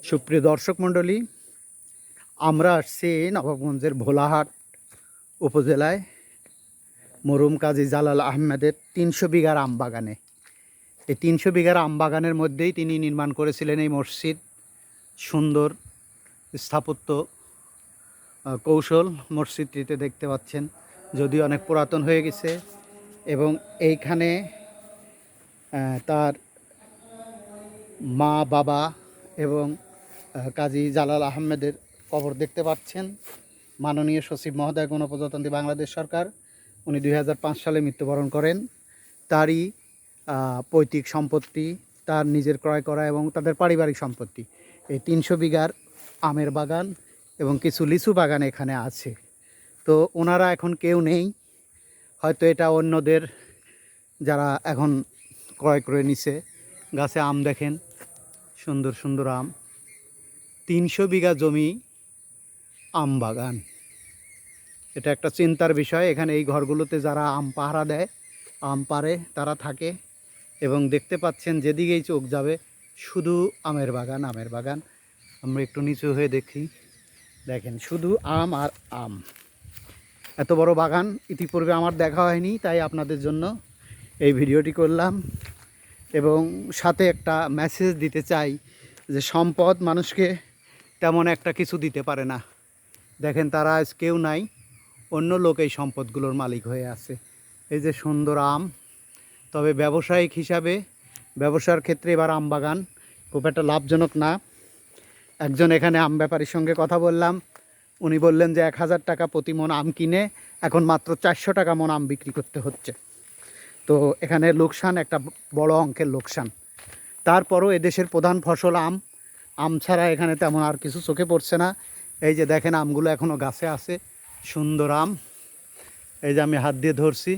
সুপ্রিয় দর্শক মণ্ডলী, আমরা আসছি নবাবগঞ্জের ভোলাহাট উপজেলায় মরহুম কাজী জালাল আহমেদের ৩০০ বিঘার আম বাগানে। এই ৩০০ বিঘার আম বাগানের মধ্যেই তিনি নির্মাণ করেছিলেন এই মসজিদ। সুন্দর স্থাপত্য কৌশল মসজিদটিতে দেখতে পাচ্ছেন, যদিও অনেক পুরাতন হয়ে গেছে। এবং এইখানে তার মা, বাবা এবং কাজী জালাল আহমেদের কবর দেখতে পাচ্ছেন। মাননীয় সচিব মহোদয় গণপ্রজাতন্ত্রী বাংলাদেশ সরকার, উনি 2005 সালে মৃত্যুবরণ করেন। তারই পৈতৃক সম্পত্তি, তার নিজের ক্রয় করা এবং তাদের পারিবারিক সম্পত্তি এই 300 বিঘার আমের বাগান এবং কিছু লিচু বাগান এখানে আছে। তো ওনারা এখন কেউ নেই, হয়তো এটা অন্যদের যারা এখন ক্রয় করে নিছে। গাছে আম দেখেন, সুন্দর সুন্দর আম। 300 বিঘা জমি আম বাগান, এটা একটা চিন্তার বিষয়। এখানে এই ঘরগুলোতে যারা আম পাহারা দেয়, আম পাড়ে, তারা থাকে। এবং দেখতে পাচ্ছেন যেদিকেই চোখ যাবে শুধু আমের বাগান, আমের বাগান। আমরা একটু নিচু হয়ে দেখি, দেখেন শুধু আম আর আম। এত বড় বাগান ইতিপূর্বে আমার দেখা হয়নি, তাই আপনাদের জন্য এই ভিডিওটি করলাম। এবং সাথে একটা মেসেজ দিতে চাই যে সম্পদ মানুষকে তেমন একটা কিছু দিতে পারে না। দেখেন তারা আজ কেউ নাই, অন্য লোক এই সম্পদগুলোর মালিক হয়ে আছে। এই যে সুন্দর আম, তবে ব্যবসায়িক হিসাবে, ব্যবসার ক্ষেত্রে এবার আম বাগান খুব একটা লাভজনক না। একজন এখানে আম ব্যাপারীর সঙ্গে কথা বললাম, উনি বললেন যে 1000 টাকা প্রতি মন আম কিনে এখন মাত্র 400 টাকা মন আম বিক্রি করতে হচ্ছে। তো এখানে লোকসান, একটা বড় অঙ্কের লোকসান। তারপরও এদেশের প্রধান ফসল আম, আম ছাড়া এখানে তেমন আর কিছু চোখে পড়ছে না। এই যে দেখেন আমগুলো এখনও গাছে আছে, সুন্দর আম। এই যে আমি হাত দিয়ে ধরছি,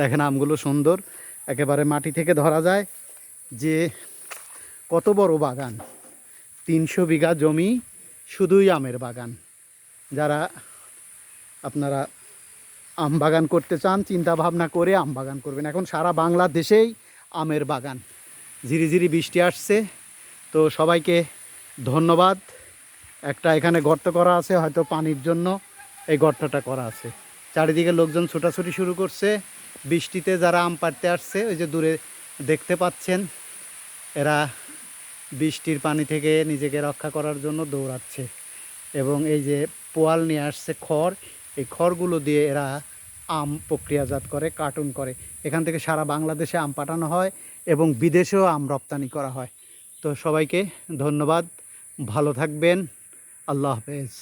দেখেন আমগুলো সুন্দর, একেবারে মাটি থেকে ধরা যায় যে কত বড় বাগান। 300 বিঘা জমি শুধুই আমের বাগান। যারা আপনারা আম বাগান করতে চান, চিন্তা ভাবনা করে আম বাগান করবেন। এখন সারা বাংলাদেশেই আমের বাগান। ঝিরিঝিরি বৃষ্টি আসছে, তো সবাইকে ধন্যবাদ। একটা এখানে গর্ত করা আছে, হয়তো পানির জন্য এই গর্তটা করা আছে। চারিদিকে লোকজন ছোটাছুটি শুরু করছে বৃষ্টিতে। যারা আম পাড়তে আসছে, ওই যে দূরে দেখতে পাচ্ছেন, এরা বৃষ্টির পানি থেকে নিজেকে রক্ষা করার জন্য দৌড়াচ্ছে। এবং এই যে পোয়াল নিয়ে আসছে খড়, এই খড়গুলো দিয়ে এরা আম প্রক্রিয়াজাত করে, কার্টুন করে। এখান থেকে সারা বাংলাদেশে আম পাঠানো হয় এবং বিদেশেও আম রপ্তানি করা হয়। তো সবাইকে ধন্যবাদ, ভালো থাকবেন, আল্লাহ হাফেজ।